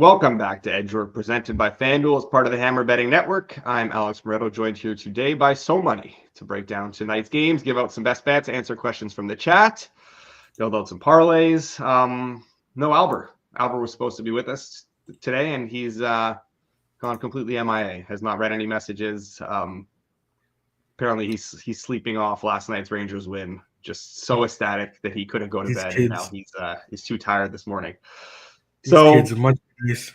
Welcome back to Edge Work, presented by FanDuel as part of the Hammer Betting Network. I'm Alex Moretto, joined here today by So Money to break down tonight's games, give out some best bets, answer questions from the chat, build out some parlays. No Albert. Albert was supposed to be with us today, and he's gone completely MIA, has not read any messages. Apparently he's sleeping off last night's Rangers win, just so ecstatic that he couldn't go to bed, and now he's too tired this morning. These kids are much nice.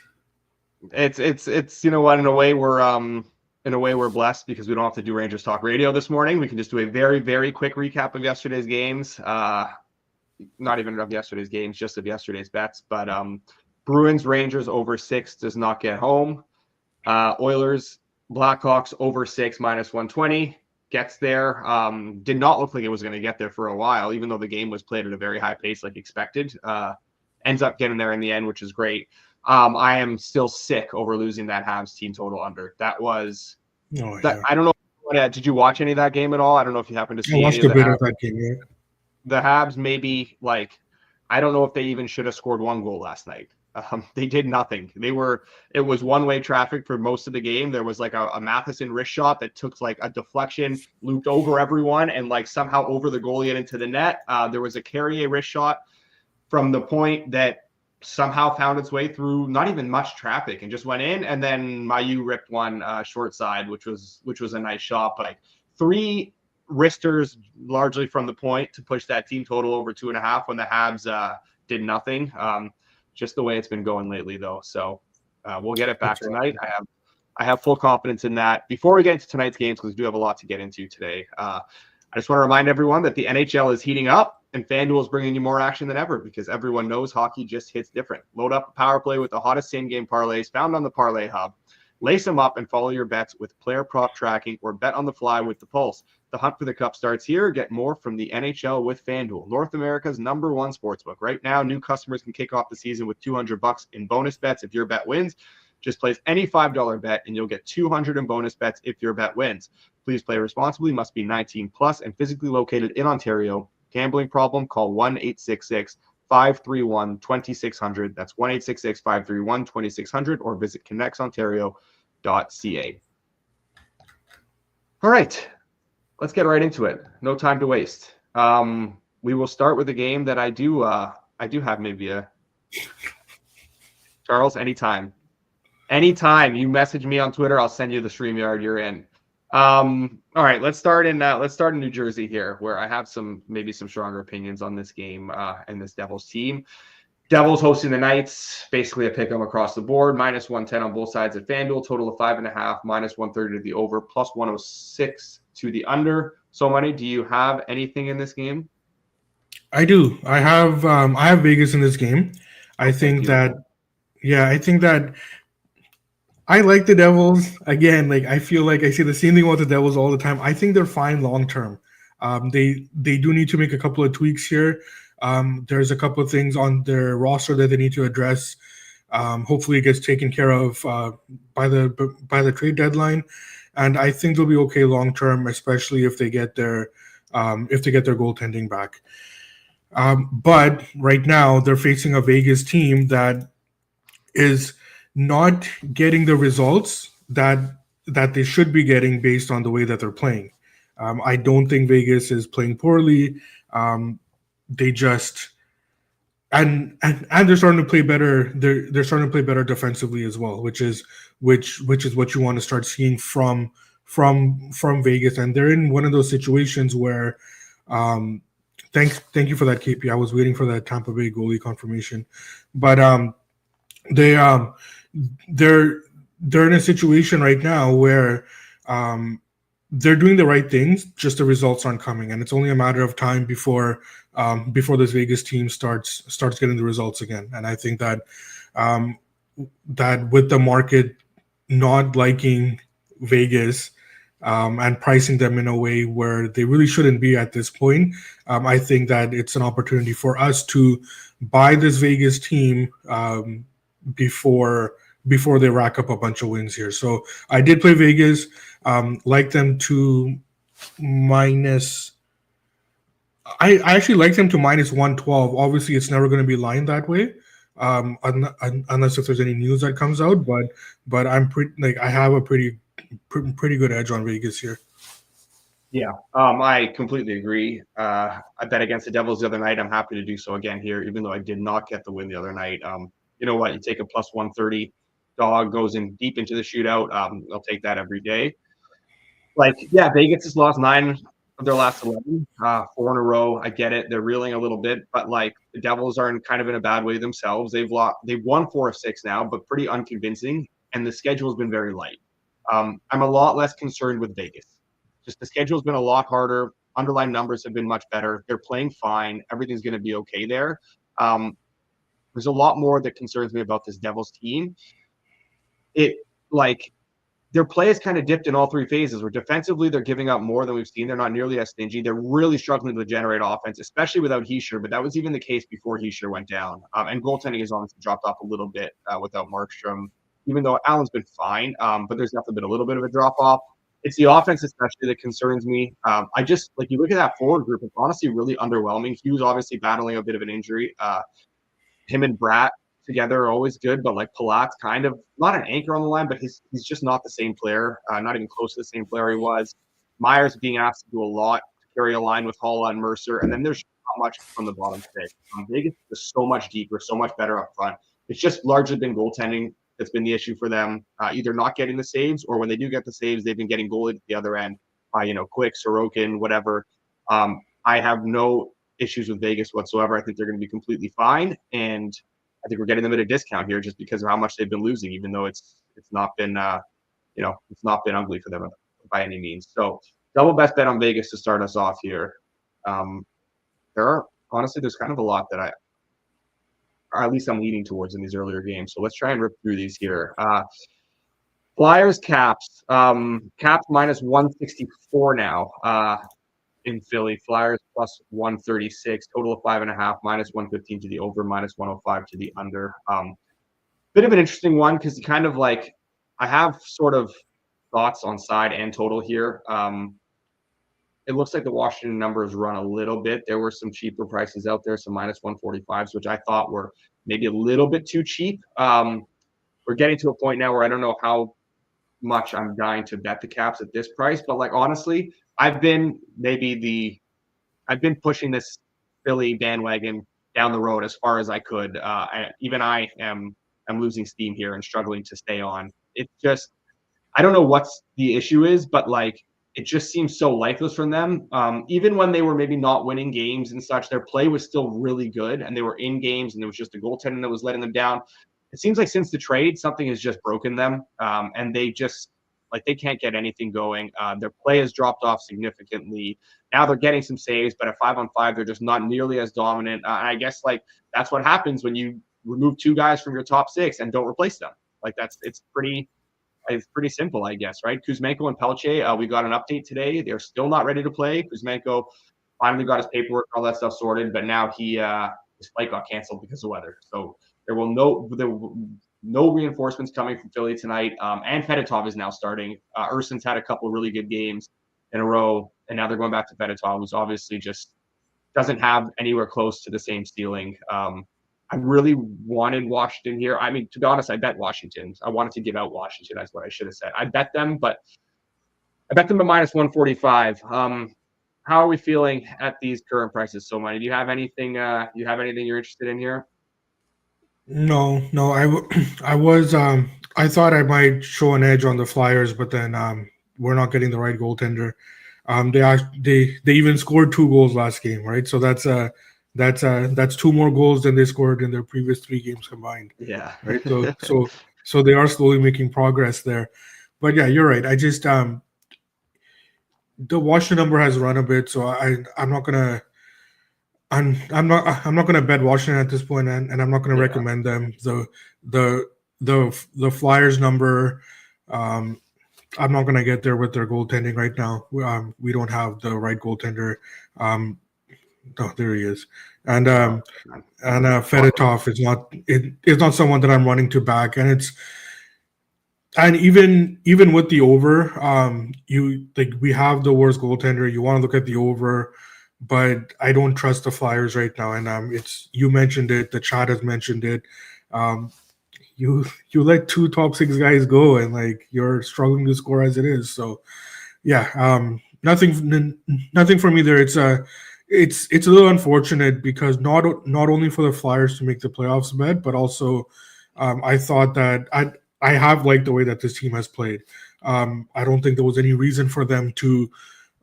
It's you know what, in a way we're blessed because we don't have to do Rangers Talk Radio this morning. We can just do a very, very quick recap of yesterday's games. Not even of yesterday's games, just of yesterday's bets. But Bruins Rangers over 6 does not get home. Oilers Blackhawks over 6 minus 120 gets there. Did not look like it was going to get there for a while, even though the game was played at a very high pace like expected. Ends up getting there in the end, which is great. I am still sick over losing that Habs team total under. That was I don't know. Did you watch any of that game at all? I don't know if you happened to see. I watched a bit of that game. Yeah. The Habs maybe I don't know if they even should have scored one goal last night. They did nothing. It was one-way traffic for most of the game. There was a Matheson wrist shot that took a deflection, looped over everyone, and somehow over the goalie and into the net. There was a Carrier wrist shot from the point that somehow found its way through not even much traffic and just went in. And then Mayu ripped one short side, which was a nice shot. But 3 wristers largely from the point to push that team total over 2.5 when the Habs did nothing. Just the way it's been going lately, though. So we'll get it back tonight. I have full confidence in that. Before we get into tonight's games, because we do have a lot to get into today, I just want to remind everyone that the NHL is heating up. And FanDuel is bringing you more action than ever because everyone knows hockey just hits different. Load up a power play with the hottest same-game parlays found on the Parlay Hub. Lace them up and follow your bets with player prop tracking or bet on the fly with the Pulse. The hunt for the cup starts here. Get more from the NHL with FanDuel, North America's #1 sportsbook. Right now, new customers can kick off the season with $200 in bonus bets if your bet wins. Just place any $5 bet and you'll get $200 in bonus bets if your bet wins. Please play responsibly. Must be 19 plus and physically located in Ontario. Gambling problem? Call 1-866-531-2600. That's 1-866-531-2600 or visit connexontario.ca. All right, let's get right into it. No time to waste. We will start with a game that I do have maybe a Charles. Anytime you message me on Twitter, I'll send you the StreamYard you're in. All right, let's start in New Jersey here, where I have maybe some stronger opinions on this game and this Devils team. Devils hosting the Knights, basically a pick 'em across the board, minus 110 on both sides at FanDuel, total of 5.5, minus 130 to the over, plus 106 to the under. So Money, do you have anything in this game? I do. I have Vegas in this game. I think that I like the Devils. Again, I feel like I say the same thing about the Devils all the time. I think they're fine long term. They do need to make a couple of tweaks here. There's a couple of things on their roster that they need to address. Hopefully, it gets taken care of by the trade deadline, and I think they'll be okay long term, especially if they get their goaltending back. But right now, they're facing a Vegas team that is not getting the results that they should be getting based on the way that they're playing. I don't think Vegas is playing poorly. They just and they're starting to play better. They're starting to play better defensively as well, which is what you want to start seeing from Vegas. And they're in one of those situations where thank you for that, KP. I was waiting for that Tampa Bay goalie confirmation, but they're in a situation right now where they're doing the right things, just the results aren't coming, and it's only a matter of time before this Vegas team starts getting the results again. And I think that that with the market not liking Vegas and pricing them in a way where they really shouldn't be at this point, I think that it's an opportunity for us to buy this Vegas team before they rack up a bunch of wins here. So I did play Vegas, like them to minus. I actually like them to minus 112. Obviously, it's never going to be lined that way, unless if there's any news that comes out. But I'm I have a pretty good edge on Vegas here. Yeah, I completely agree. I bet against the Devils the other night. I'm happy to do so again here, even though I did not get the win the other night. You know what? You take a plus 130 dog, goes in deep into the shootout. I'll take that every day. Vegas has lost 9 of their last 11, 4 in a row. I get it; they're reeling a little bit, but the Devils are in a bad way themselves. They've won 4 of 6 now, but pretty unconvincing, and the schedule has been very light. I'm a lot less concerned with Vegas. Just the schedule's been a lot harder. Underlying numbers have been much better. They're playing fine. Everything's going to be okay there. There's a lot more that concerns me about this Devils team. Their play has kind of dipped in all 3 phases, where defensively they're giving up more than we've seen. They're not nearly as stingy. They're really struggling to generate offense, especially without Hischier, but that was even the case before Hischier went down. And goaltending has honestly dropped off a little bit without Markstrom, even though Allen's been fine, but there's definitely been a little bit of a drop-off. It's the offense especially that concerns me. You look at that forward group, it's honestly really underwhelming. Hughes obviously battling a bit of an injury. Him and Bratt together are always good, but Palat's kind of not an anchor on the line, but he's just not the same player, not even close to the same player he was. Myers being asked to do a lot to carry a line with Halla and Mercer, and then there's not much from the bottom six. Vegas is so much deeper, so much better up front. It's just largely been goaltending that's been the issue for them, either not getting the saves, or when they do get the saves, they've been getting goalied at the other end by, Quick, Sorokin, whatever. I have no issues with Vegas whatsoever. I think they're going to be completely fine, and I think we're getting them at a discount here just because of how much they've been losing, even though it's not been it's not been ugly for them by any means. So double best bet on Vegas to start us off here. There's kind of a lot that or at least I'm leaning towards in these earlier games. So let's try and rip through these here. Flyers, Caps. Caps minus 164 now in Philly. Flyers plus 136. Total of 5.5. Minus 115 to the over. Minus 105 to the under. Bit of an interesting one because I have sort of thoughts on side and total here. It looks like the Washington numbers run a little bit. There were some cheaper prices out there, some minus 145s, which I thought were maybe a little bit too cheap. We're getting to a point now where I don't know how much I'm dying to bet the Caps at this price, but honestly, I've been pushing this Philly bandwagon down the road as far as I could. I am losing steam here and struggling to stay on. It's just, I don't know what the issue is, but it just seems so lifeless from them. Even when they were maybe not winning games and such, their play was still really good, and they were in games, and there was just a goaltending that was letting them down. It seems like since the trade, something has just broken them, and they just they can't get anything going. Their play has dropped off significantly. Now they're getting some saves, but at 5-on-5, they're just not nearly as dominant. I guess that's what happens when you remove 2 guys from your top 6 and don't replace them. It's pretty simple, I guess, right? Kuzmenko and Pelche, we got an update today. They're still not ready to play. Kuzmenko finally got his paperwork, all that stuff sorted, but now his flight got canceled because of weather. So there will no reinforcements coming from Philly tonight. And Fedotov is now starting. Urson's had a couple of really good games in a row, and now they're going back to Fedotov, who's obviously just doesn't have anywhere close to the same ceiling. I really wanted Washington here. I mean, to be honest, I bet Washington. I wanted to give out Washington. That's what I should have said. I bet them, but I bet them at minus 145. How are we feeling at these current prices? So, Money, do you have anything? You're interested in here? No. I thought I might show an edge on the Flyers, but then we're not getting the right goaltender. They even scored 2 goals last game, right? So that's 2 more goals than they scored in their previous 3 games combined. Yeah. Right. So they are slowly making progress there. But yeah, you're right. I just the Washington number has run a bit, so I'm not gonna bet Washington at this point, and I'm not gonna recommend them. The Flyers number, I'm not gonna get there with their goaltending right now. We don't have the right goaltender. Oh, there he is, and Fedotov is not someone that I'm running to back, and even with the over, we have the worst goaltender. You want to look at the over, but I don't trust the Flyers right now. And it's you mentioned it, the chat has mentioned it. Um, you let two top six guys go, and like you're struggling to score as it is. So yeah, nothing from me there. It's a little unfortunate because not only for the Flyers to make the playoffs bet, but also I thought that I have liked the way that this team has played. I don't think there was any reason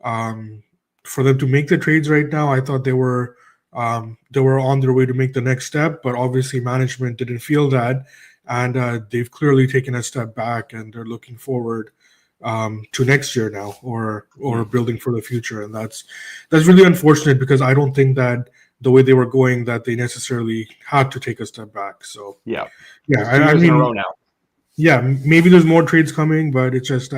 um, for them to make the trades right now. I thought they were on their way to make the next step, but obviously management didn't feel that, and they've clearly taken a step back, and they're looking forward to next year now, or building for the future, and that's really unfortunate because I don't think that the way they were going that they necessarily had to take a step back. So Yeah, yeah, it's 2 years in a row now. yeah, maybe there's more trades coming, but it's just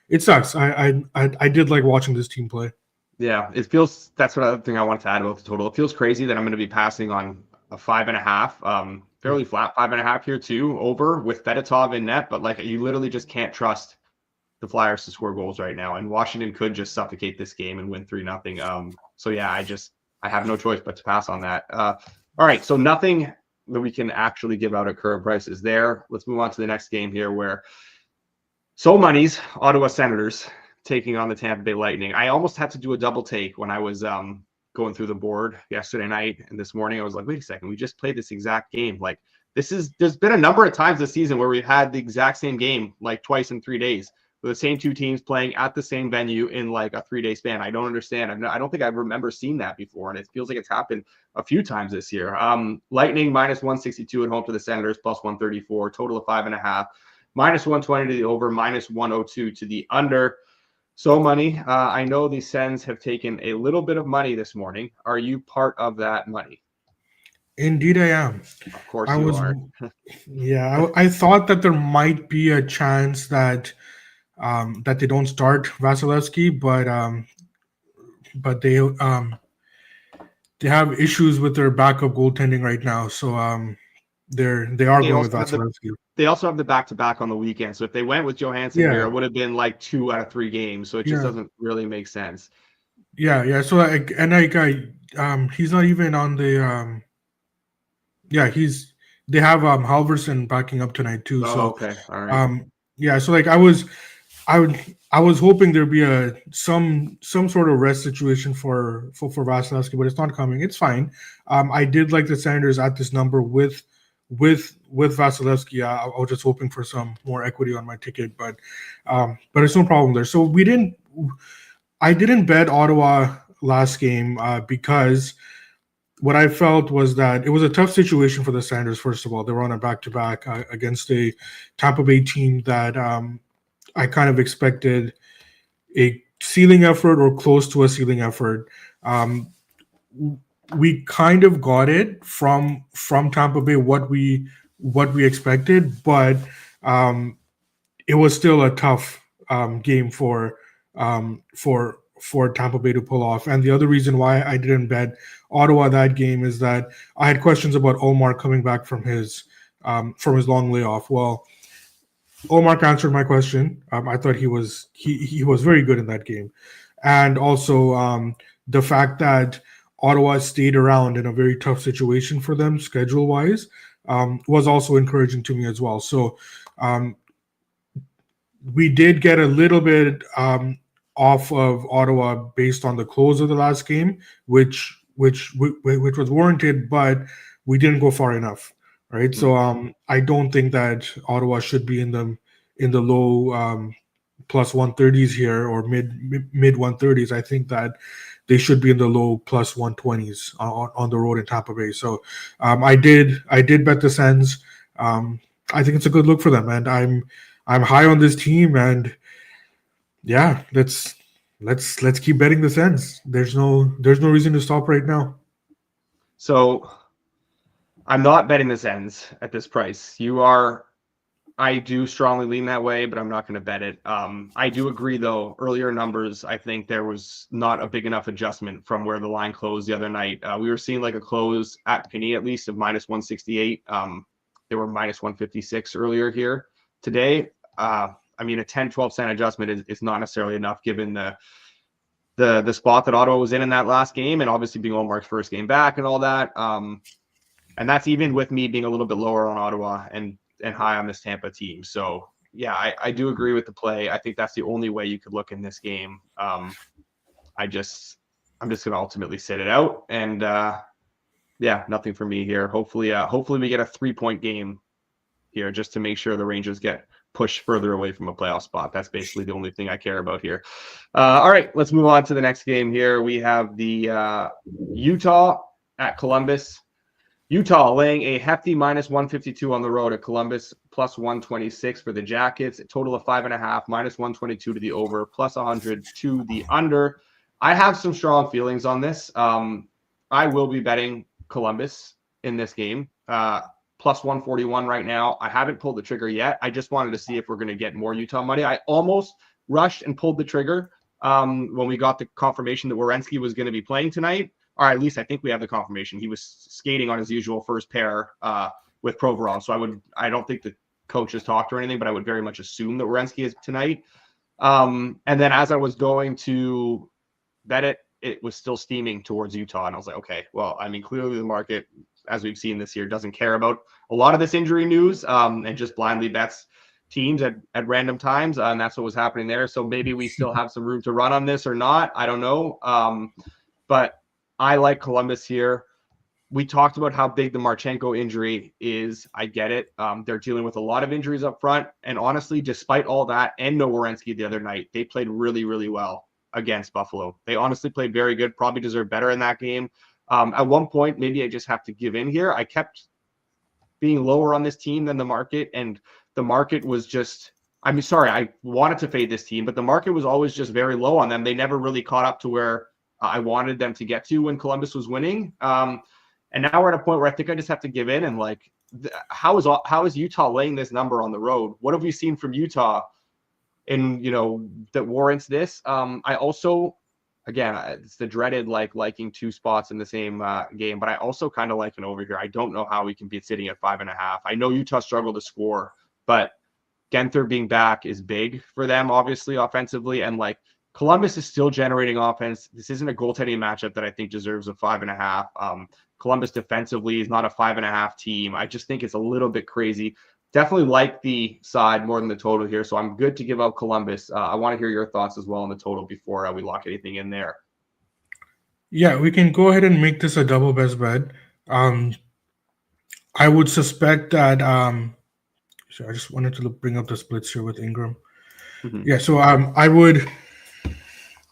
it sucks. I did like watching this team play. Yeah, it feels. That's what other thing I wanted to add about the total. It feels crazy that I'm going to be passing on a 5.5, fairly flat 5.5 here too, over with Fedotov in net. But like, you literally just can't trust the Flyers to score goals right now, and Washington could just suffocate this game and win 3-0. So yeah, I have no choice but to pass on that. All right, so nothing that we can actually give out at current prices there. Let's move on to the next game here, where Money's Ottawa Senators taking on the Tampa Bay Lightning. I almost had to do a double take when I was going through the board yesterday night and this morning. I was like, wait a second, we just played this exact game. Like, there's been a number of times this season where we've had the exact same game like twice in 3 days, with the same two teams playing at the same venue in like a 3-day span. I don't understand. I don't think I remember seeing that before, and it feels like it's happened a few times this year. Lightning minus 162 at home to the Senators, plus 134, total of 5.5, minus 120 to the over, minus 102 to the under. So money, I know the Sens have taken a little bit of money this morning. Are you part of that money? Indeed, I am. Of course I you was, are. yeah. I thought that there might be a chance that that they don't start Vasilevsky, but they have issues with their backup goaltending right now, so they are They going with also have the Vasilevsky. they also have the back-to-back on the weekend. So if they went with Johansson here, Yeah, it would have been like 2 out of 3 games. So it just yeah, doesn't really make sense. yeah. So he's not even on the yeah, they have Halverson backing up tonight too. Oh, So okay. All right. um yeah, so like I was hoping there'd be some sort of rest situation for Vasilevsky, but it's not coming. It's fine. I did like the Senators at this number with Vasilevsky. I was just hoping for some more equity on my ticket, but it's no problem there. So I didn't bet Ottawa last game because what I felt was that it was a tough situation for the Senators. First of all, they were on a back-to-back against a Tampa Bay team that I kind of expected a ceiling effort or close to a ceiling effort. We kind of got it from Tampa Bay what we expected, but it was still a tough game for Tampa Bay to pull off. And the other reason why I didn't bet Ottawa that game is that I had questions about Omar coming back from his long layoff. Well, Omar answered my question. I thought he was very good in that game, and also the fact that Ottawa stayed around in a very tough situation for them schedule wise was also encouraging to me as well. So we did get a little bit off of Ottawa based on the close of the last game, which was warranted, but we didn't go far enough. Right, so I don't think that Ottawa should be in the low plus 130s here or mid 130s. I think that they should be in the low plus 120s on the road in Tampa Bay. So I did bet the Sens. I think it's a good look for them, and I'm high on this team, and yeah, let's keep betting the Sens. There's no reason to stop right now. So I'm not betting the Sens at this price. You are. I do strongly lean that way, but I'm not going to bet it. I do agree, though. Earlier numbers, I think there was not a big enough adjustment from where the line closed the other night. We were seeing like a close at Penny at least of minus 168. They were minus 156 earlier here today. I mean, a 10, 12 cent adjustment is not necessarily enough given the the spot that Ottawa was in that last game, and obviously being Omar's first game back and all that. And that's even with me being a little bit lower on Ottawa and high on this Tampa team. So yeah, I do agree with the play. I think that's the only way you could look in this game. I'm just going to ultimately sit it out, and yeah, nothing for me here. Hopefully we get a 3-point game here just to make sure the Rangers get pushed further away from a playoff spot. That's basically the only thing I care about here. All right, let's move on to the next game here. We have the Utah at Columbus. Utah laying a hefty -152 on the road at Columbus, +126 for the Jackets. A total of 5.5, -122 to the over, +100 to the under. I have some strong feelings on this. I will be betting Columbus in this game. +141 right now. I haven't pulled the trigger yet. I just wanted to see if we're going to get more Utah money. I almost rushed and pulled the trigger when we got the confirmation that Werenski was going to be playing tonight. Or at least I think we have the confirmation. He was skating on his usual first pair with Provorov. So I don't think the coach has talked or anything, but I would very much assume that Werenski is tonight. And then as I was going to bet it, it was still steaming towards Utah. And I was like, okay, well, I mean, clearly the market, as we've seen this year, doesn't care about a lot of this injury news and just blindly bets teams at random times. And that's what was happening there. So maybe we still have some room to run on this or not. I don't know. But I like Columbus here. We talked about how big the Marchenko injury is. I get it. They're dealing with a lot of injuries up front. And honestly, despite all that and no Werenski the other night, they played really, really well against Buffalo. They honestly played very good, probably deserved better in that game. At one point, maybe I just have to give in here. I kept being lower on this team than the market, and the market was just, I mean, sorry, I wanted to fade this team, but the market was always just very low on them. They never really caught up to where I wanted them to get to when Columbus was winning. And now we're at a point where I think I just have to give in. And like, how is Utah laying this number on the road? What have we seen from Utah that warrants this? I also, again, it's the dreaded liking two spots in the same game, but I also kind of like an over here. I don't know how we can be sitting at 5.5. I know Utah struggled to score, but Genther being back is big for them, obviously offensively, and like Columbus is still generating offense. This isn't a goaltending matchup that I think deserves a 5.5. Columbus defensively is not a 5.5 team. I just think it's a little bit crazy. Definitely like the side more than the total here. So I'm good to give out Columbus. I want to hear your thoughts as well on the total before we lock anything in there. Yeah, we can go ahead and make this a double best bet. I would suspect that so I just wanted to bring up the splits here with Ingram. Mm-hmm. Yeah, so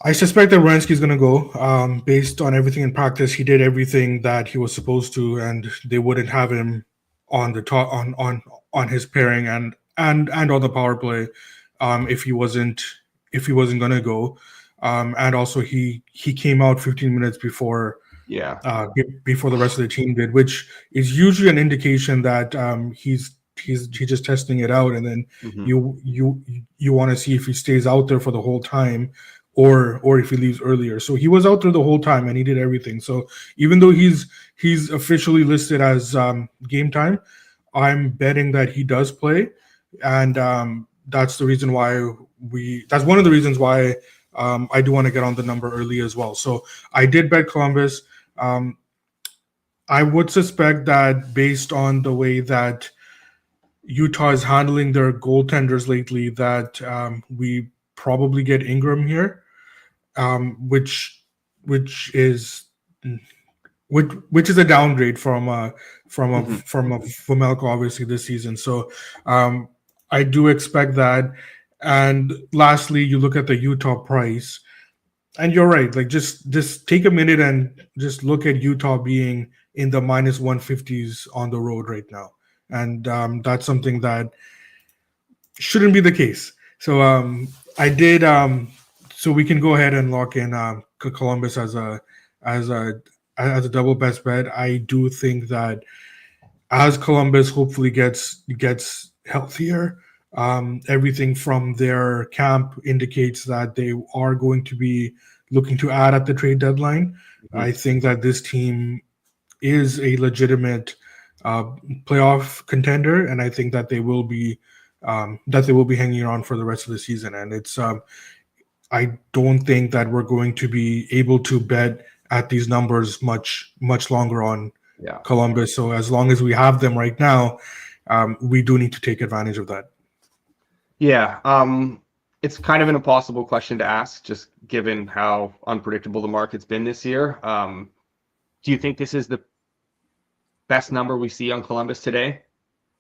I suspect that Werenski is going to go based on everything in practice. He did everything that he was supposed to, and they wouldn't have him on the top on his pairing and on the power play if he wasn't going to go. And also he came out 15 minutes before before the rest of the team did, which is usually an indication that he's just testing it out, and then you want to see if he stays out there for the whole time or if he leaves earlier. So he was out there the whole time and he did everything. So even though he's officially listed as game time, I'm betting that he does play, and that's the reason why that's one of the reasons why I do want to get on the number early as well. So I did bet Columbus. I would suspect that based on the way that Utah is handling their goaltenders lately, that we probably get Ingram here, which is a downgrade from Vejmelka obviously this season. So I do expect that. And lastly, you look at the Utah price, and you're right. Like just take a minute and just look at Utah being in the -150s on the road right now, and that's something that shouldn't be the case. So I did. So we can go ahead and lock in Columbus as a double best bet. I do think that as Columbus hopefully gets healthier, everything from their camp indicates that they are going to be looking to add at the trade deadline. Mm-hmm. I think that this team is a legitimate playoff contender, and I think that they will be hanging on for the rest of the season. And it's I don't think that we're going to be able to bet at these numbers much longer on Yeah. Columbus. So as long as we have them right now, we do need to take advantage of that. Yeah. It's kind of an impossible question to ask, just given how unpredictable the market's been this year. Do you think this is the best number we see on Columbus today?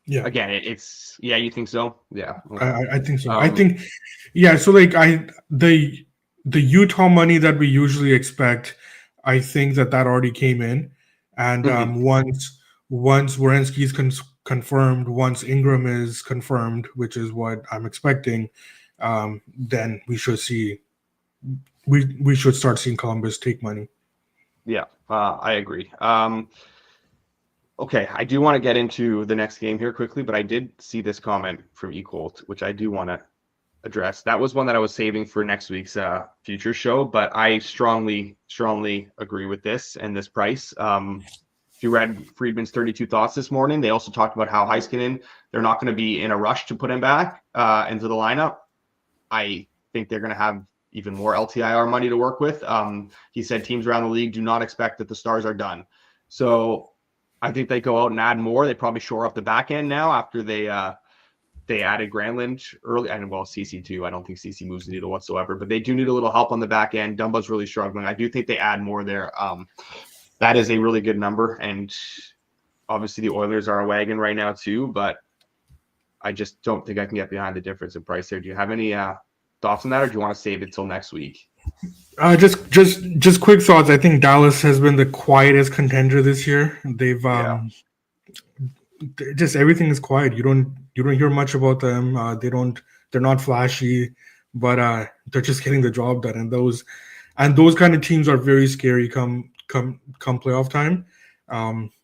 Yeah, Again, it's yeah, you think so? Yeah. Okay. I think so. I Um, think, yeah. So like the Utah money that we usually expect, I think that already came in, and mhm. once Werenski's confirmed, once Ingram is confirmed, which is what I'm expecting, then we should start seeing Columbus take money. Yeah, I agree. Okay, I do want to get into the next game here quickly, but I did see this comment from Ecolt, which I do want to address. That was one that I was saving for next week's future show, but I strongly agree with this and this price. If you read Friedman's 32 Thoughts this morning, they also talked about how Heiskanen, they're not going to be in a rush to put him back into the lineup. I think they're going to have even more LTIR money to work with. He said teams around the league do not expect that the Stars are done. So I think they go out and add more. They probably shore up the back end now after they added Granlund early, and well, CC too. I don't think CC moves the needle whatsoever, but they do need a little help on the back end. Dumba's really struggling. I do think they add more there. That is a really good number, and obviously the Oilers are a wagon right now too, but I just don't think I can get behind the difference in price there. Do you have any thoughts on that, or do you want to save it till next week? Just quick thoughts. I think Dallas has been the quietest contender this year. They've Yeah. just everything is quiet. You don't hear much about them. They're not flashy, but they're just getting the job done. And those kind of teams are very scary come playoff time.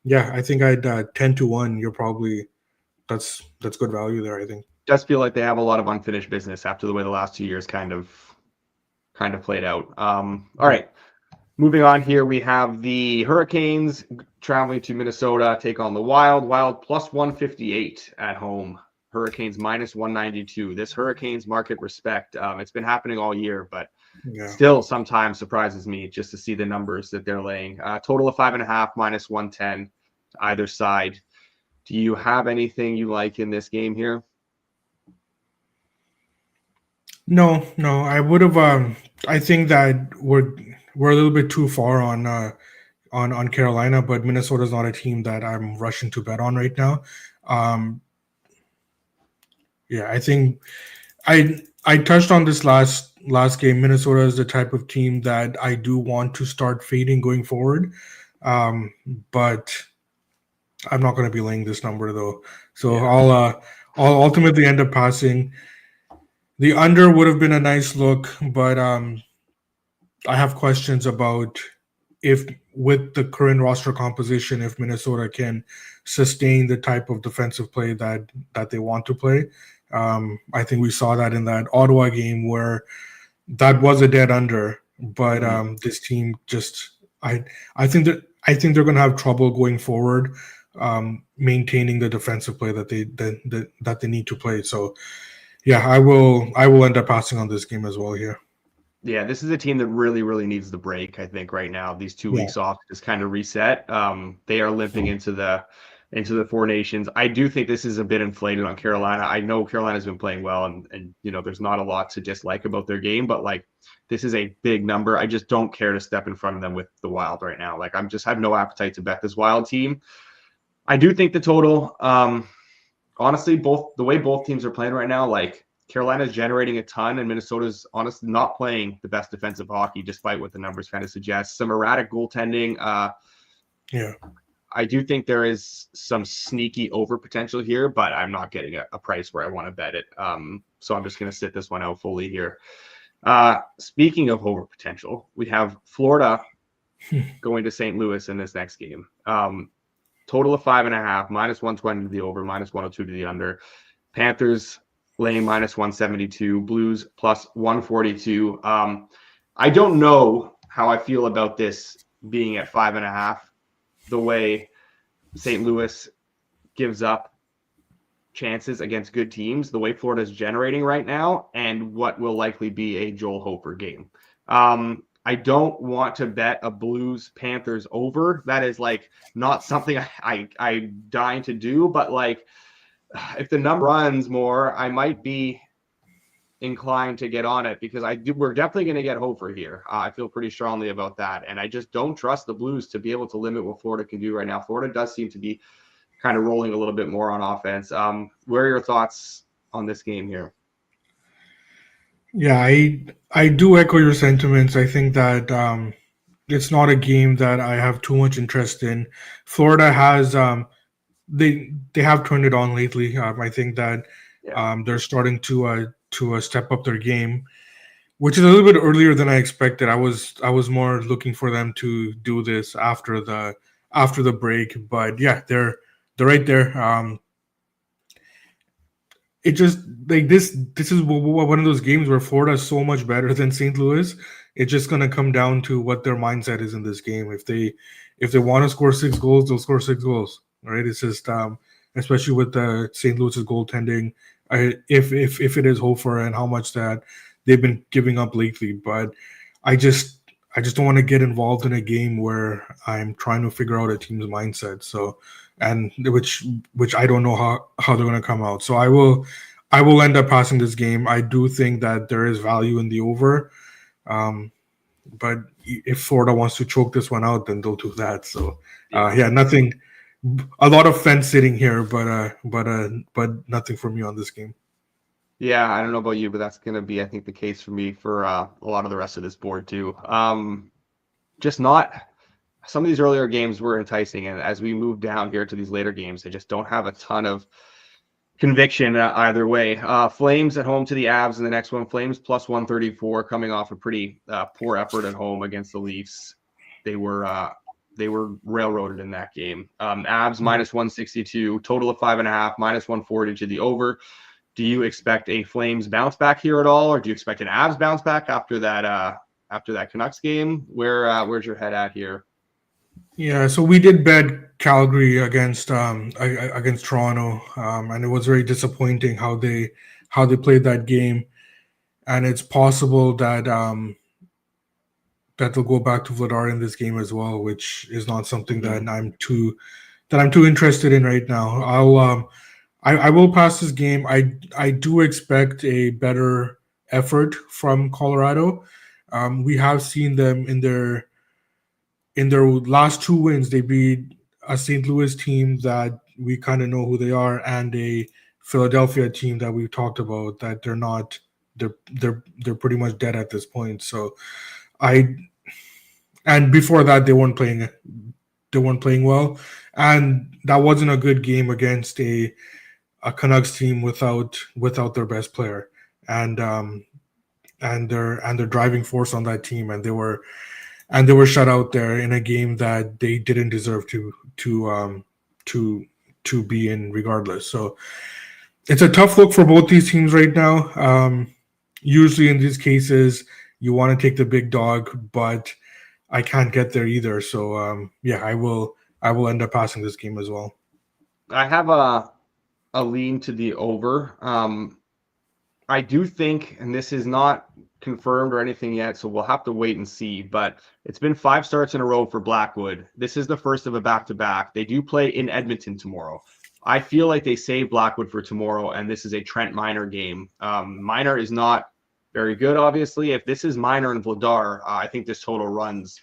Yeah, I think I'd 10-1. You're probably that's good value there, I think. Just feel like they have a lot of unfinished business after the way the last 2 years kind of played out. All right. Moving on here, we have the Hurricanes traveling to Minnesota, take on the Wild. Wild plus 158 at home. Hurricanes minus 192. This Hurricanes market respect. It's been happening all year, but still sometimes surprises me just to see the numbers that they're laying. Total of 5.5 minus 110 to either side. Do you have anything you like in this game here? No. I would have. I think that we're a little bit too far on Carolina, but Minnesota's not a team that I'm rushing to bet on right now. Yeah, I think I touched on this last game. Minnesota is the type of team that I do want to start fading going forward, but I'm not going to be laying this number though. So yeah. I'll ultimately end up passing. The under would have been a nice look, but I have questions about if with the current roster composition, if Minnesota can sustain the type of defensive play that they want to play. I think we saw that in that Ottawa game where that was a dead under, but this team just I think they're going to have trouble going forward, maintaining the defensive play that they need to play. So yeah, I will end up passing on this game as well here. Yeah, this is a team that really needs the break, I think, right now. These 2 weeks off just kind of reset. They are limping into the Four Nations. I do think this is a bit inflated on Carolina. I know Carolina's been playing well, and you know, there's not a lot to dislike about their game, but like this is a big number. I just don't care to step in front of them with the Wild right now. Like I'm just have no appetite to bet this Wild team. I do think the total, honestly, the way both teams are playing right now, like Carolina's generating a ton, and Minnesota's honestly not playing the best defensive hockey, despite what the numbers kind of suggest. Some erratic goaltending. I do think there is some sneaky over potential here, but I'm not getting a price where I want to bet it. So I'm just going to sit this one out fully here. Speaking of over potential, we have Florida going to St. Louis in this next game. Total of 5.5, minus 120 to the over, minus 102 to the under. Panthers laying minus 172, Blues plus 142. I don't know how I feel about this being at 5.5. The way St. Louis gives up chances against good teams, the way Florida's generating right now, and what will likely be a Joel Hofer game. I don't want to bet a Blues Panthers over. That is like not something I'm dying to do, but like if the number runs more, I might be inclined to get on it because we're definitely going to get Hofer here. I feel pretty strongly about that, and I just don't trust the Blues to be able to limit what Florida can do right now. Florida does seem to be kind of rolling a little bit more on offense. Where are your thoughts on this game here? Yeah, I do echo your sentiments. I think that it's not a game that I have too much interest in. Florida has they have turned it on lately. I think that they're starting to step up their game, which is a little bit earlier than I expected. I was more looking for them to do this after the break, but yeah, they're right there. It just like this is one of those games where Florida is so much better than St. Louis. It's just gonna come down to what their mindset is in this game. If they want to score 6 goals, they'll score 6 goals. Right? It's just especially with the St. Louis's goaltending, if it is Hofer and how much that they've been giving up lately. But I just don't want to get involved in a game where I'm trying to figure out a team's mindset. So, and which I don't know how they're going to come out. So I will end up passing this game. I do think that there is value in the over, but if Florida wants to choke this one out, then they'll do that. So nothing. A lot of fence sitting here, but nothing for me on this game. Yeah, I don't know about you, but that's going to be, I think, the case for me for a lot of the rest of this board too. Just not some of these earlier games were enticing, and as we move down here to these later games, they just don't have a ton of conviction either way. Flames at home to the Avs in the next one. Flames plus 134, coming off a pretty poor effort at home against the Leafs. They were railroaded in that game. Avs minus 162, total of 5.5, minus 140 to the over. Do you expect a Flames bounce back here at all, or do you expect an Avs bounce back after that Canucks game? Where's your head at here? Yeah, so we did bet Calgary against Toronto, and it was very disappointing how they played that game. And it's possible that that they'll go back to Vladar in this game as well, which is not something that I'm too interested in right now. I will pass this game. I do expect a better effort from Colorado. We have seen them in their last 2 wins. They beat a St. Louis team that we kind of know who they are, and a Philadelphia team that we've talked about that they're pretty much dead at this point. So and before that they weren't playing well, and that wasn't a good game against a Canucks team without their best player and their driving force on that team, and they were shut out there in a game that they didn't deserve to be in regardless. So it's a tough look for both these teams right now. Usually in these cases you want to take the big dog, but I can't get there either. So I will end up passing this game as well. I have a lean to the over. I do think, and this is not confirmed or anything yet, so we'll have to wait and see, but it's been 5 starts in a row for Blackwood. This is the first of a back-to-back. They do play in Edmonton tomorrow. I feel like they saved Blackwood for tomorrow, and this is a Trent Miner game. Miner is not very good, obviously. If this is Miner and Vladar, I think this total runs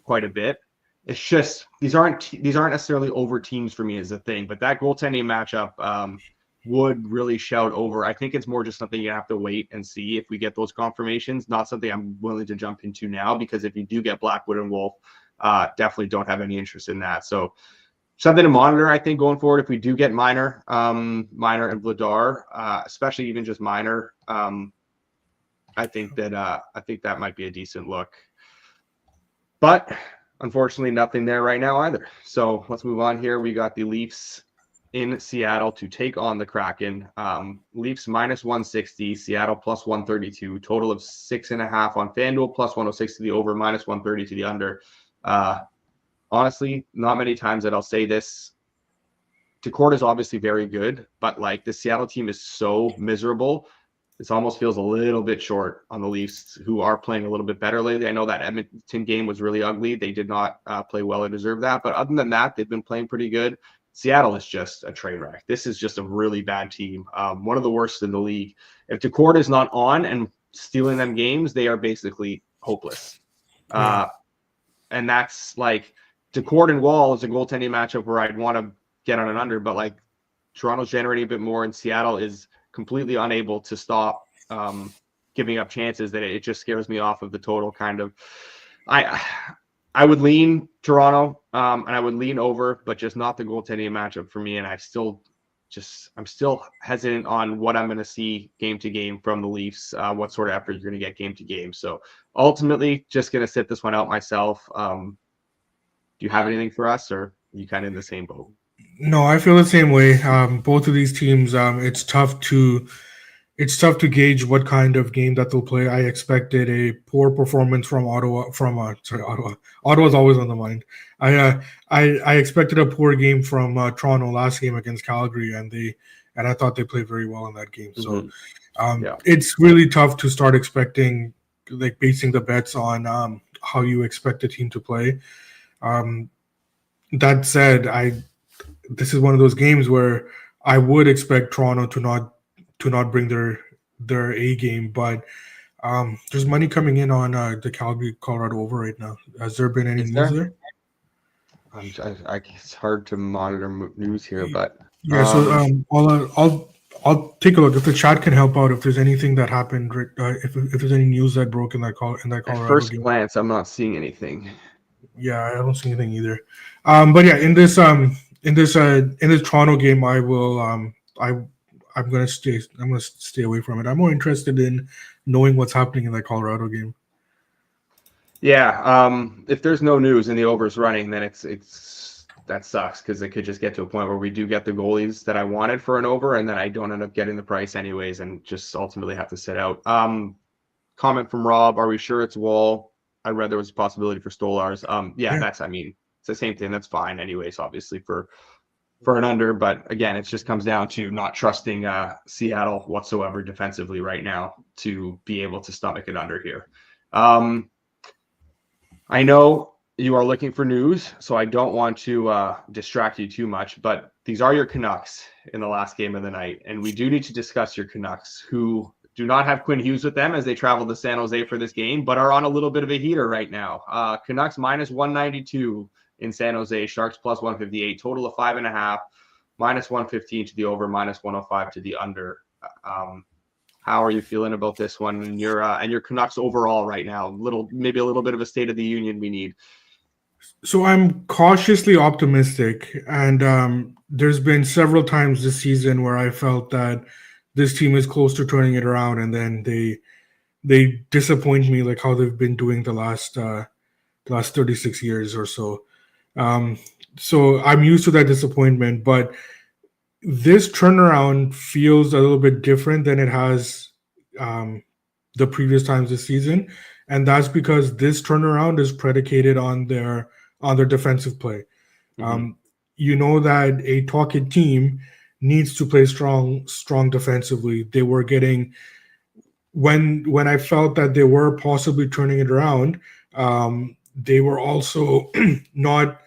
quite a bit. It's just these aren't necessarily over teams for me is the thing, but that goaltending matchup would really shout over. I think it's more just something you have to wait and see if we get those confirmations. Not something I'm willing to jump into now, because if you do get Blackwood and Wolf, definitely don't have any interest in that. So something to monitor, I think, going forward. If we do get Miner and Vladar, especially even just Miner, I think that might be a decent look. But unfortunately, nothing there right now either. So let's move on here. We got the Leafs in Seattle to take on the Kraken. Leafs minus 160, Seattle plus 132, total of 6.5 on FanDuel, plus 106 to the over, minus 130 to the under. Honestly, not many times that I'll say this Decourt is obviously very good, but like the Seattle team is so miserable. This almost feels a little bit short on the Leafs, who are playing a little bit better lately. I know that Edmonton game was really ugly. They did not play well and deserve that. But other than that, they've been playing pretty good. Seattle is just a train wreck. This is just a really bad team, one of the worst in the league. If Decourt is not on and stealing them games, they are basically hopeless. And that's like Decourt and Wall is a goaltending matchup where I'd want to get on an under, but like Toronto's generating a bit more, and Seattle is completely unable to stop giving up chances. That it just scares me off of the total kind of. I would lean Toronto and I would lean over, but just not the goaltending matchup for me. And I'm still hesitant on what I'm going to see game to game from the Leafs, what sort of effort you're going to get game to game. So ultimately, just going to sit this one out myself. Do you have anything for us, or are you kind of in the same boat? No, I feel the same way. Both of these teams, it's tough to gauge what kind of game that they'll play. I expected a poor performance from Ottawa. Ottawa. Ottawa's always on the mind. I expected a poor game from Toronto last game against Calgary, and I thought they played very well in that game. So it's really tough to start expecting, like basing the bets on how you expect the team to play. That said, this is one of those games where I would expect Toronto to not bring their A game, but there's money coming in on the Calgary Colorado over right now. Has there been any news there? It's hard to monitor news here, but so I'll take a look if the chat can help out. If there's anything that happened, if there's any news that broke in that Colorado at first game. glance, I'm not seeing anything. Yeah, I don't see anything either. But yeah, in this Toronto game, I'm gonna stay away from it. I'm more interested in knowing what's happening in that Colorado game. Yeah, if there's no news and the over's running, then it's that sucks, because it could just get to a point where we do get the goalies that I wanted for an over, and then I don't end up getting the price anyways, and just ultimately have to sit out. Comment from Rob: are we sure it's Wall? I read there was a possibility for Stolarz. That's, I mean, it's the same thing. That's fine anyways, obviously for an under, but again, it just comes down to not trusting Seattle whatsoever defensively right now to be able to stomach it under here. I know you are looking for news, so I don't want to distract you too much, but these are your Canucks in the last game of the night, and we do need to discuss your Canucks, who do not have Quinn Hughes with them as they travel to San Jose for this game, but are on a little bit of a heater right now. Canucks minus 192 in San Jose, Sharks plus 158, total of 5.5, minus 115 to the over, minus 105 to the under. How are you feeling about this one and your Canucks overall right now? Maybe a little bit of a state of the union we need. So I'm cautiously optimistic, and there's been several times this season where I felt that this team is close to turning it around, and then they disappoint me, like how they've been doing the last 36 years or so. So I'm used to that disappointment, but this turnaround feels a little bit different than it has the previous times this season, and that's because this turnaround is predicated on their defensive play. You know that a Tocchet team needs to play strong defensively. They were getting, when I felt that they were possibly turning it around, they were also not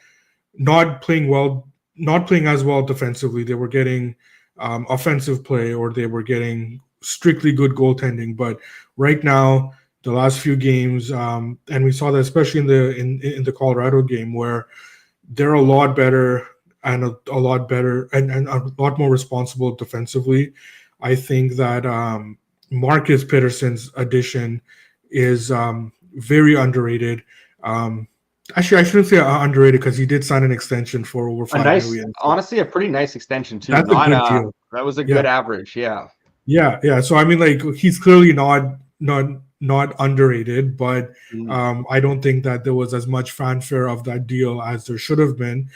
playing well, not playing as well defensively. They were getting offensive play, or they were getting strictly good goaltending. But right now, the last few games, and we saw that especially in the Colorado game, where they're a lot better and a lot better and a lot more responsible defensively. I think that Marcus Pettersson's addition is very underrated. Actually, I shouldn't say underrated, because he did sign an extension for over $5 million. Honestly, a pretty nice extension too. That's a good deal. That was a good average. Yeah. So I mean, like, he's clearly not underrated, but I don't think that there was as much fanfare of that deal as there should have been,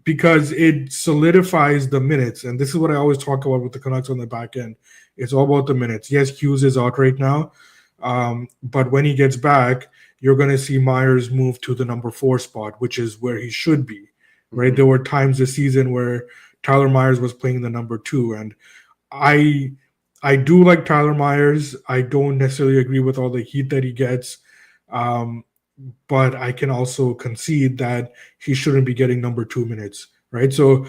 because it solidifies the minutes. And this is what I always talk about with the Canucks on the back end. It's all about the minutes. Yes, Hughes is out right now, but when he gets back, you're going to see Myers move to the number 4 spot, which is where he should be, right? There were times this season where Tyler Myers was playing the number 2, and I I do like Tyler Myers. I don't necessarily agree with all the heat that he gets, um, but I can also concede that he shouldn't be getting number 2 minutes, right? So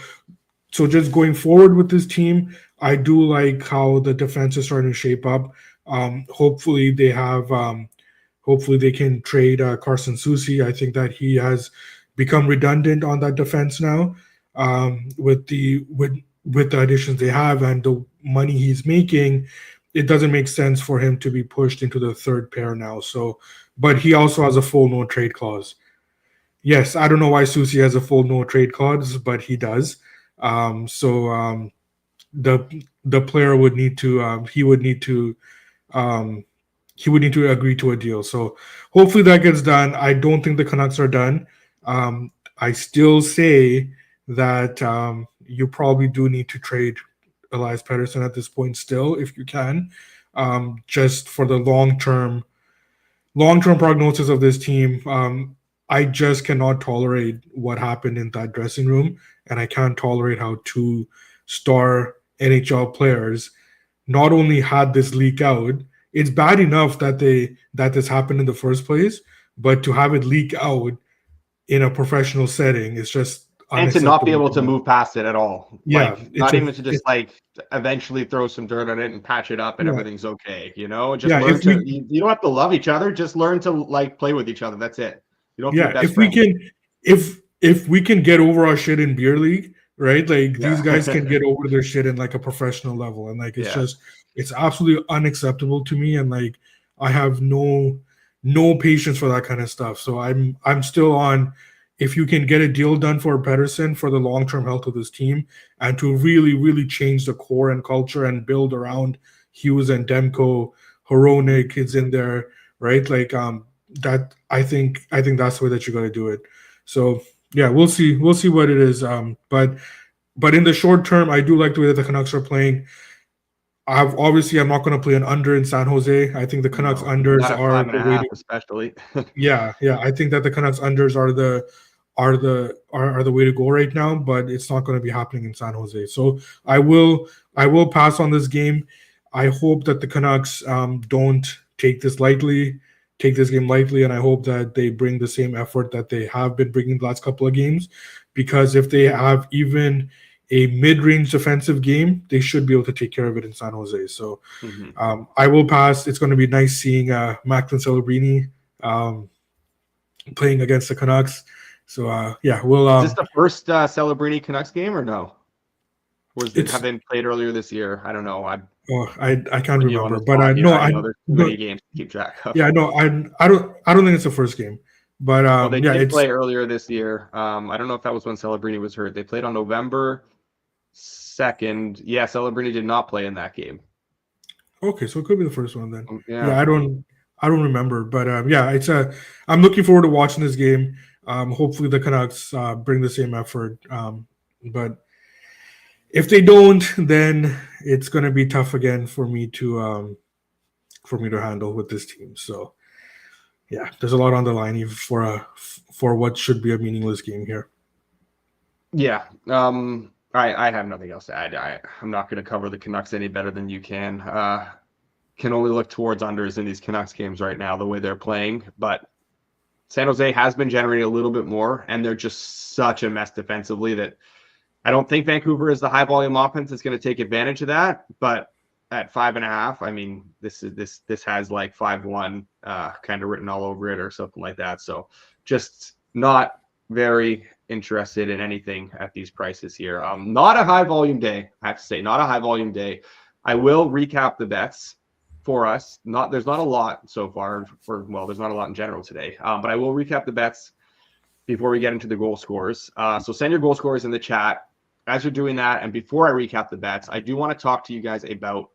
just going forward with this team, I do like how the defense is starting to shape up. Hopefully they have hopefully they can trade Carson Soucy. I think that he has become redundant on that defense now, with the additions they have and the money he's making. It doesn't make sense for him to be pushed into the third pair now. So, but he also has a full no trade clause. Yes, I don't know why Soucy has a full no trade clause, but he does. So the player would need to um, he would need to agree to a deal. So hopefully that gets done. I don't think the Canucks are done. I still say that you probably do need to trade Elias Pettersson at this point still, if you can, just for the long term prognosis of this team. I just cannot tolerate what happened in that dressing room, and I can't tolerate how 2 star NHL players not only had this leak out. It's bad enough that this happened in the first place, but to have it leak out in a professional setting is just and to not be unacceptable able to to me. move past it at all. Yeah, Like not even to just like eventually throw some dirt on it and patch it up and yeah, everything's okay. Just yeah. learn If to, we you don't have to love each other. Just learn to like play with each other. That's it. You don't have to be Yeah, best if we friends. can, if we can get over our shit in beer league, right? Like these guys can Yeah. get over their shit in like a professional level, and like Yeah. it's absolutely unacceptable to me, and like I have no patience for that kind of stuff. So I'm still on. If you can get a deal done for Pedersen for the long term health of this team, and to really change the core and culture and build around Hughes and Demko, Hronek is in there, right? Like that I think that's the way that you got to do it. So yeah, we'll see what it is. But in the short term, I do like the way that the Canucks are playing. I'm not going to play an under in San Jose. I think the Canucks No, unders not at are five and the a way half, to. especially. Yeah. I think that the Canucks unders are the way to go right now. But it's not going to be happening in San Jose. So I will pass on this game. I hope that the Canucks don't take this game lightly, and I hope that they bring the same effort that they have been bringing the last couple of games. Because if they have even a mid-range defensive game, they should be able to take care of it in San Jose. So Mhm. I will pass. It's going to be nice seeing Macklin Celebrini playing against the Canucks. So yeah, we'll. Is this the first Celebrini Canucks game or no? Have It's they played earlier this year? I don't know. I'm I can't putting you on remember, the but spot here. no, I I know there's too no, many games to keep track of. yeah, no, I don't think it's the first game, but Well, they yeah, did it's play earlier this year. I don't know if that was when Celebrini was hurt. They played on November 2nd. Yeah, Celebrini did not play in that game. okay. So it could be the first one then. Yeah. Yeah, I don't remember, but yeah, I'm looking forward to watching this game. Hopefully the Canucks bring the same effort, but if they don't, then it's going to be tough again for me to handle with this team. So yeah, there's a lot on the line even for what should be a meaningless game here. Yeah. I have nothing else to add. I'm not going to cover the Canucks any better than you can. Can only look towards unders in these Canucks games right now, the way they're playing. But San Jose has been generating a little bit more, and they're just such a mess defensively that I don't think Vancouver is the high volume offense that's going to take advantage of that. But at 5.5, I mean, this has like 5-1 kind of written all over it or something like that. So just not very interested in anything at these prices here. Not a high volume day, I have to say, not a high volume day. I will recap the bets for us. There's not a lot so far there's not a lot in general today. But I will recap the bets before we get into the goal scores. So send your goal scores in the chat. As you're doing that, and before I recap the bets, I do want to talk to you guys about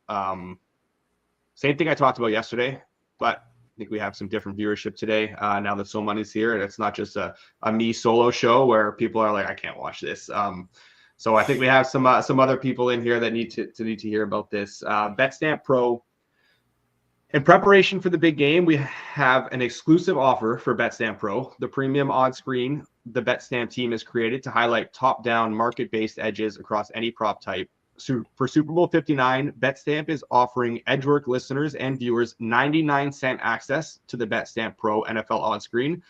same thing I talked about yesterday, but I think we have some different viewership today now that So Money's here, and it's not just a me solo show where people are like, I can't watch this. So I think we have some other people in here that need to hear about this. BetStamp Pro In preparation for the big game, we have an exclusive offer for BetStamp Pro. The premium odds screen the BetStamp team has created to highlight top-down market-based edges across any prop type. So for Super Bowl 59, BetStamp is offering Edgework listeners and viewers 99-cent access to the BetStamp Pro NFL odds screen.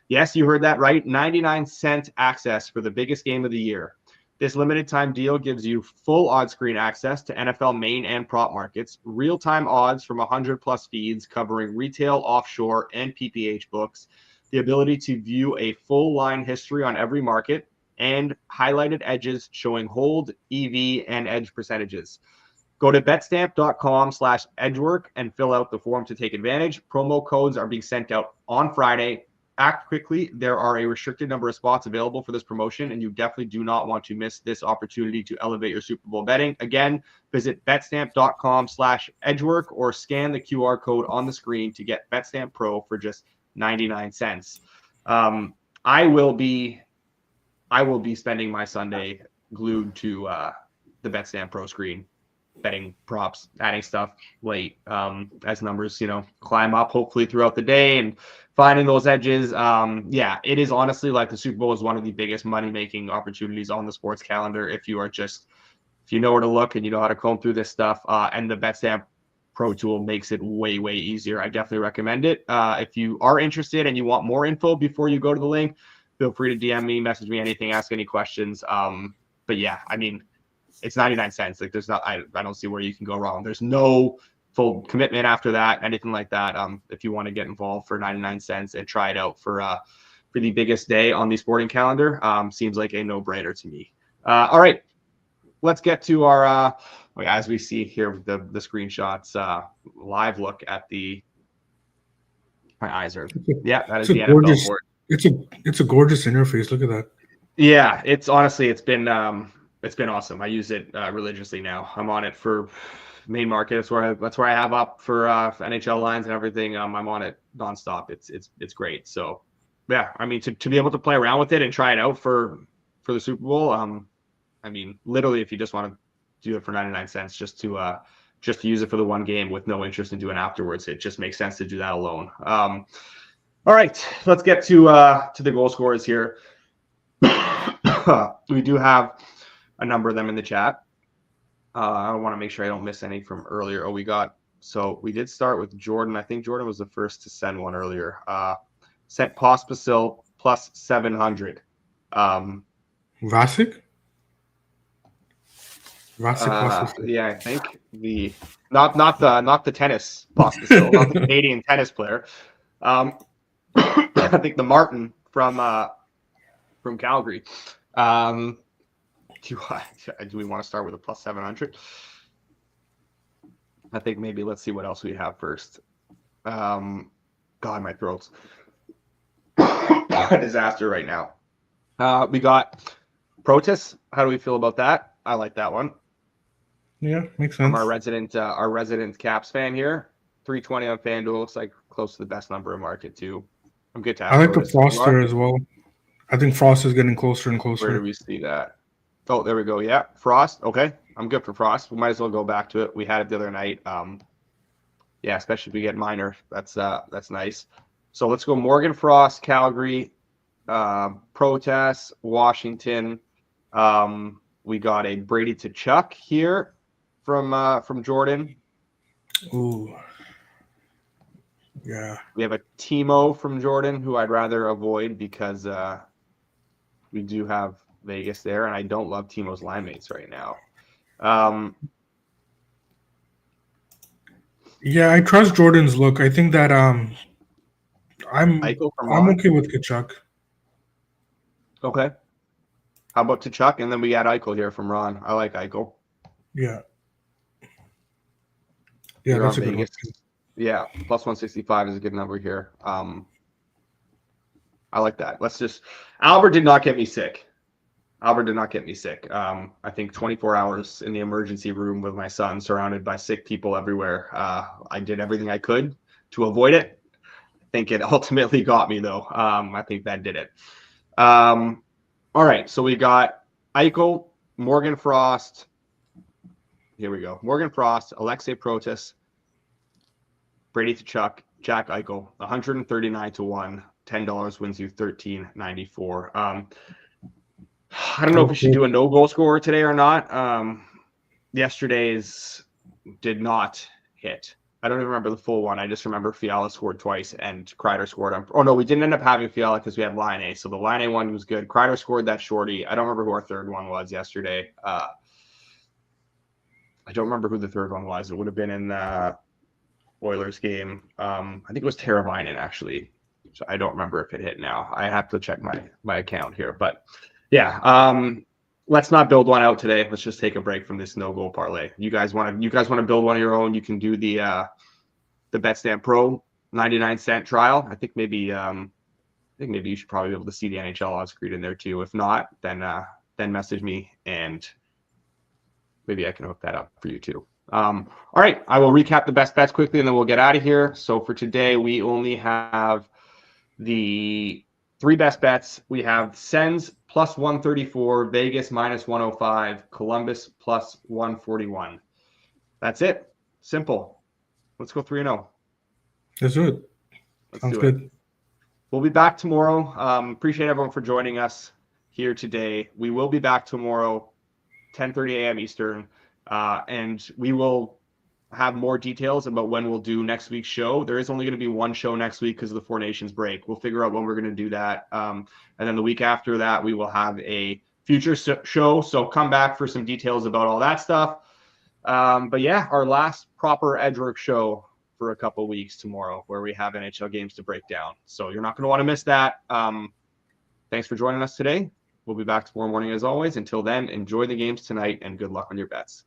Yes, you heard that right. 99-cent access for the biggest game of the year. This limited time deal gives you full odds screen access to NFL main and prop markets, real-time odds from 100+ feeds covering retail, offshore, and PPH books, the ability to view a full line history on every market, and highlighted edges showing hold, EV, and edge percentages. Go to betstamp.com/edgework and fill out the form to take advantage. Promo codes are being sent out on Friday. Act quickly. There are a restricted number of spots available for this promotion, and you definitely do not want to miss this opportunity to elevate your Super Bowl betting. Again, visit betstamp.com/edgework or scan the QR code on the screen to get BetStamp Pro for just 99 cents. I will be spending my Sunday glued to the BetStamp Pro screen, betting props, adding stuff late as numbers, climb up hopefully throughout the day and finding those edges. It is honestly like the Super Bowl is one of the biggest money-making opportunities on the sports calendar if you know where to look and you know how to comb through this stuff. And the BetStamp Pro tool makes it way, way easier. I definitely recommend it. If you are interested and you want more info before you go to the link, feel free to DM me, message me anything, ask any questions. But yeah, I mean, it's 99 cents. Like I don't see where you can go wrong. There's no full commitment after that, anything like that. If you want to get involved for 99 cents and try it out for the biggest day on the sporting calendar, seems like a no-brainer to me. All right, let's get to our, as we see here, the screenshots, live look at my eyes are, that is the NFL board. It's a gorgeous interface. Look at that. Yeah, it's been awesome. I use it religiously now. I'm on it for main market. That's where I have up for NHL lines and everything. I'm on it nonstop. It's great. So yeah, I mean to be able to play around with it and try it out for the Super Bowl. I mean, literally, if you just want to do it for 99 cents, just to use it for the one game with no interest in doing afterwards, it just makes sense to do that alone. All right, let's get to the goal scorers here. We do have a number of them in the chat. I want to make sure I don't miss any from earlier. We did start with Jordan. I think Jordan was the first to send one earlier. Sent Pospisil plus 700. Vasek? Yeah, I think not the tennis Pospisil, not the Canadian tennis player. I think the Martin from Calgary. Do we want to start with a plus 700? I think maybe let's see what else we have first. God, my throat's a disaster right now. We got Protas. How do we feel about that? I like that one. Yeah, makes sense. From our resident Caps fan here. 320 on FanDuel. Looks like close to the best number in market too. I'm good to have. I like the Foster as well. I think Frost is getting closer and closer. Where do we see that? Oh, there we go. Yeah, Frost. Okay, I'm good for Frost. We might as well go back to it. We had it the other night. Especially if we get minor. That's nice. So let's go Morgan Frost, Calgary, Protas, Washington. We got a Brady to Chuck here from Jordan. Ooh. Yeah. We have a Timo from Jordan, who I'd rather avoid because we do have Vegas there, and I don't love Timo's line mates right now. Yeah, I trust Jordan's look. I think that I'm okay with Kachuk. Okay. How about Tkachuk? And then we got Eichel here from Ron. I like Eichel. Yeah. Yeah, that's a good one. Yeah, plus 165 is a good number here. I like that. Albert did not get me sick. I think 24 hours in the emergency room with my son, surrounded by sick people everywhere. I did everything I could to avoid it. I think it ultimately got me, though. I think that did it. All right, so we got Eichel, Morgan Frost. Here we go. Morgan Frost, Alexei Protas, Brady Tkachuk, Jack Eichel, 139 to 1. $10 wins you $13.94. I don't know if we should do a no goal scorer today or not. Yesterday's did not hit. I don't even remember the full one. I just remember Fiala scored twice and Kreider scored. Oh, no, we didn't end up having Fiala because we had Line A. So the Line A one was good. Kreider scored that shorty. I don't remember who our third one was yesterday. I don't remember who the third one was. It would have been in the Oilers game. I think it was Teravainen, actually. So I don't remember if it hit now. I have to check my account here. But, yeah, let's not build one out today. Let's just take a break from this no goal parlay. You guys want to build one of your own? You can do the BetStamp Pro 99-cent trial. I think maybe you should probably be able to see the NHL odds screen in there too. If not, then message me and maybe I can hook that up for you too. All right, I will recap the best bets quickly and then we'll get out of here. So for today, we only have the 3 best bets. We have Sens plus 134, Vegas minus 105, Columbus plus 141. That's it. Simple. Let's go 3-0. Let's do it. Sounds good. We'll be back tomorrow. Appreciate everyone for joining us here today. We will be back tomorrow, 10:30 a.m. Eastern, and we will have more details about when we'll do next week's show. There is only going to be one show next week because of the Four Nations break. We'll figure out when we're going to do that. And then the week after that, we will have a future show. So come back for some details about all that stuff. But yeah, our last proper Edge Work show for a couple weeks tomorrow where we have NHL games to break down. So you're not going to want to miss that. Thanks for joining us today. We'll be back tomorrow morning as always. Until then, enjoy the games tonight and good luck on your bets.